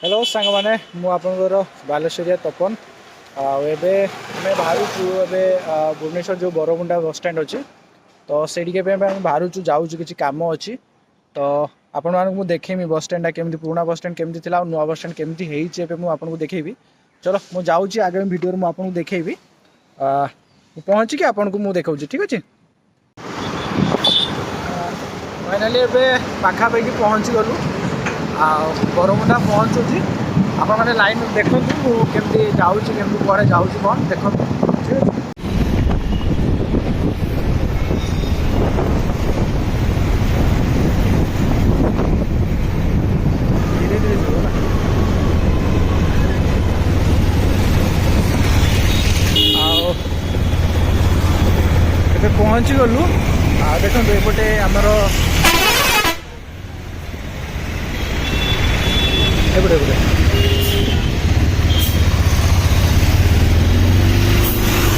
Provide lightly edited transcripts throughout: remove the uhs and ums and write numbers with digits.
Hello सांग मैंने मुझे बालेश्वरिया तपन आम बाहर भुवनेश्वर जो बरमुंडा बस स्टैंड अच्छी तो से बाहर जाऊँ कि कम अच्छी तो आपण मानक देखेमी बस स्टैंड केमती पुराना बस स्टैंड केमती थी नुआ बस स्टैंड केमती होती देखेबी। चलो मुझे जाऊँगी आगामी वीडियो में आपको देखेबी पहुँचिकी आपन को मुझे देखा ठीक अच्छे। फाइनाली एवं पाखापाखि पहुँची गलु बरमुंडा पहुँचुची आपण मैंने लाइन देखु केमती जाऊँगी केमती कड़े जाऊँगी कौन देखो धीरे धीरे जो पहुँची गलु देखो एपटे आमर एपटे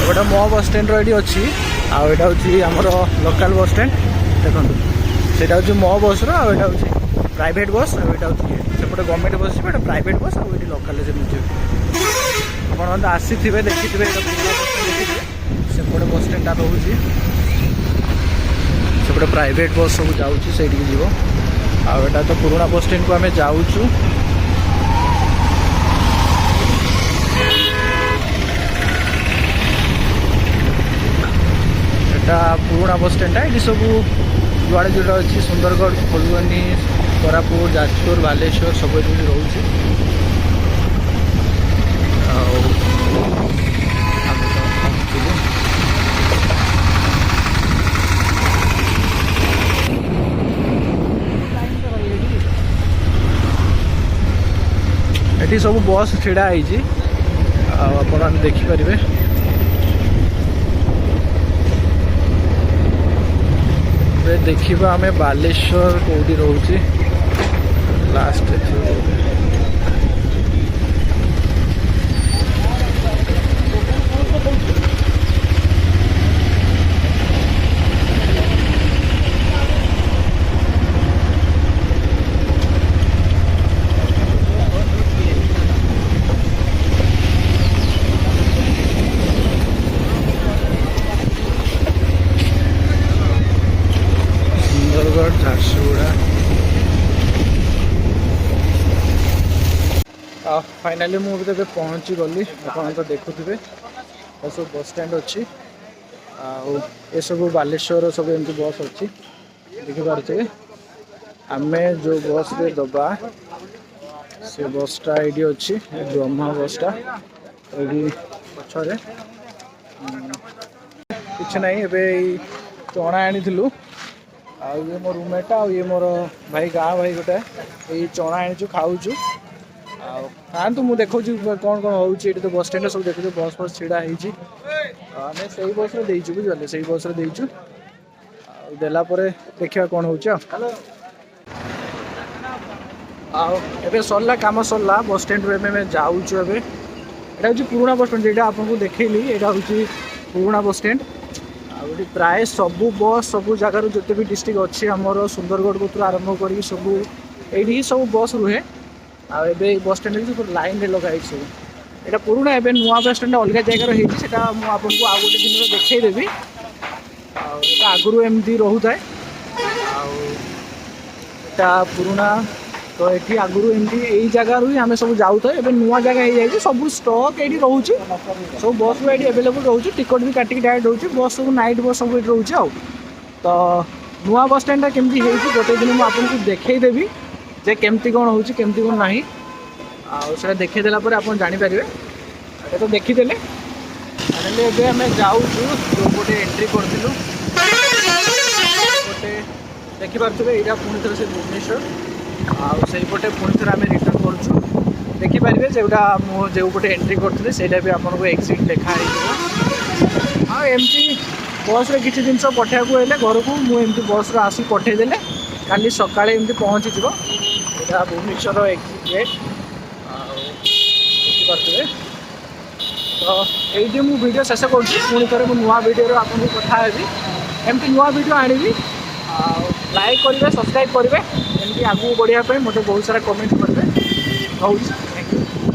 गोटे मो बस स्टैंड ये अच्छी आईटा हूँ आमर लोकल बस स्टैंड देखो से मो बस रहा हूँ प्राइवेट बस आईटा हूँ सेपटे गवर्नमेंट बस ये प्राइवेट बस आईटी लोकल आप आसी देखी सेपटे बस स्टैंड रोचे सेपटे प्राइवेट बस सब जाऊँगी से जीव आटा तो पुराना बस स्टैंड को आम जाऊँ पुराना बस स्टैंड ये सब जुआड़े जोटा अच्छी सुंदरगढ़ फुलबनी कोरापुट जाजपुर बालेश्वर सब रोचे ये सब बस छिड़ा आप देखिपारे देखा आम बालेश्वर कौटी रोचे लास्ट झारसुगुड़ा फाइनाली मुझे पहुँची गली आप तो देखुए सब बस स्टैंड अच्छी ये सब बालेश्वर सब एमती बस अच्छी देखिपे आम जो बस रे दबा से बसटा ये अच्छी ब्रह्मा बसटा ये पछरे किसी ना ए चना आनी ये मो रूममेट ये मोर भाई गाँ भाई गोटे ये चना आनी खाऊ खाँ मुझे देखा कौन कौन हो तो बस स्टैंड सब देखु बस बस छिड़ा आम से बस देचु बुझे से बस देचु देलापर देखा कौन हो सरला कम सरला बस स्टैंड में जाऊँ यहाँ हूँ पुराना बस स्टैंड जो आपको देखली यहाँ हूँ पुराना बस स्टैंड प्राय सबू बस सबू जगार जिते भी डिस्ट्रिक्ट अच्छी आमर सुंदरगढ़ को आरंभ कर सब ये सब बस रुहे आबे बस स्टैंड सब लाइन रे लगाई सब यहाँ पुराना एवं नुआ बस स्टैंड अलग जगार मुझे आपको आउ गोटे दिन देखदेवी आगुरी एमती रोता है पुराना तो ये आगुरी एमती यही जगार ही आम सब जाऊ था एवं नुआ जगह हो सब स्टक ये रोचे सब बस भी ये एवेलेबल रोचे टिकट भी काटिक डायरेक्ट रोचे बस सब नाइट बस सब ये रोचे तो नुआ बस स्टैंड केमती हो गोटे दिन मुझे देखदेवी जे केमती कौन हो केमती कौन ना आसा देखदेला आप जापर ये तो देखीदे आम जाऊँ जो गोटे एंट्री करूँ गोटे देखिपे यहाँ पुणी थे से भुवनेश्वर आईपटे पुणी थे आम रिटर्न करूँ देखिपारे जोटा जो गोटे एंट्री करूँ से आपको एक्सिट देखा हाँ एमती बस रे किसी जिन पठाया हेल्ले घर को मुझे बस आसी पठेदेले काली सकाଳେ एमती पहुँची यहाँ भुवनेश्वर एक्सिट गेट देखिपे तो ये मुझे वीडियो शेष कर नुआ वीडियो आपको कथा एमती नुआ वीडियो आनी लाइक करेंगे सब्सक्राइब करेंगे एमती आगू बढ़ापी मतलब बहुत सारा कमेंट करेंगे। ରହୁଛି। Thank you.